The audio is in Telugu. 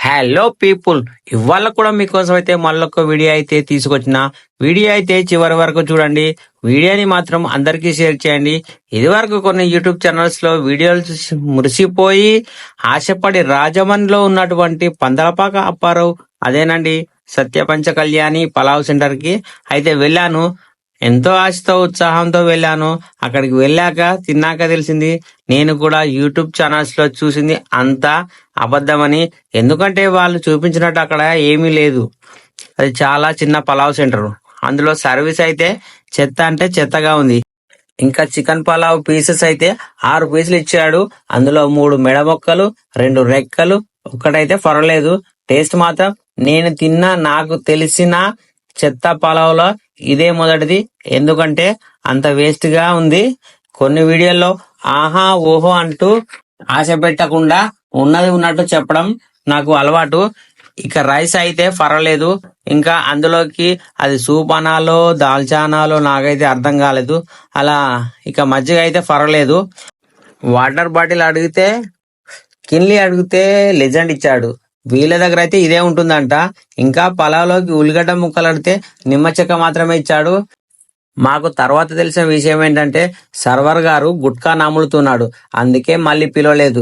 హలో పీపుల్, ఇవాళ కూడా మీకోసం అయితే మళ్ళొక వీడియో అయితే తీసుకొచ్చిన. వీడియో అయితే చివరి వరకు చూడండి. వీడియోని మాత్రం అందరికీ షేర్ చేయండి. ఇది వరకు కొన్ని యూట్యూబ్ ఛానల్స్ లో వీడియోలు చూసి మురిసిపోయి ఆశపడి రాజమండ్రిలో ఉన్నటువంటి పందలపాక అప్పారావు, అదేనండి సత్యపంచ కళ్యాణి పలావ్ సెంటర్ కి అయితే వెళ్ళాను. ఎంతో ఆశతో ఉత్సాహంతో వెళ్ళాను. అక్కడికి వెళ్ళాక తిన్నాక తెలిసింది నేను కూడా యూట్యూబ్ ఛానల్స్ లో చూసింది అంతా అబద్ధమని. ఎందుకంటే వాళ్ళు చూపించినట్టు అక్కడ ఏమీ లేదు. అది చాలా చిన్న పలావ్ సెంటర్. అందులో సర్వీస్ అయితే చెత్త అంటే చెత్తగా ఉంది. ఇంకా చికెన్ పలావ్ పీసెస్ అయితే 6 పీసులు ఇచ్చాడు. అందులో 3 మెడ మొక్కలు, 2 రెక్కలు, ఒక్కటైతే పర్వాలేదు. టేస్ట్ మాత్రం నేను తిన్న నాకు తెలిసిన చెత్త పలావ్లో ఇదే మొదటిది. ఎందుకంటే అంత వేస్ట్ గా ఉంది. కొన్ని వీడియోల్లో ఆహా ఓహో అంటూ ఆశ పెట్టకుండా ఉన్నది ఉన్నట్టు చెప్పడం నాకు అలవాటు. ఇక రైస్ అయితే పర్వాలేదు. ఇంకా అందులోకి అది సూప్ అనాలో దాల్చానాలో నాకైతే అర్థం కాలేదు. అలా ఇక మజ్జిగ అయితే పర్వాలేదు. వాటర్ బాటిల్ అడిగితే కిన్లీ అడిగితే లెజెండ్ ఇచ్చాడు. వీళ్ళ దగ్గర అయితే ఇదే ఉంటుందంట. ఇంకా పలావ్లోకి ఉల్లిగడ్డ ముక్కలు అడిగితే నిమ్మ చెక్క మాత్రమే ఇచ్చాడు. మాకు తర్వాత తెలిసిన విషయం ఏంటంటే సర్వర్ గారు గుట్కా నములుతున్నాడు, అందుకే మళ్ళీ పిలవలేదు.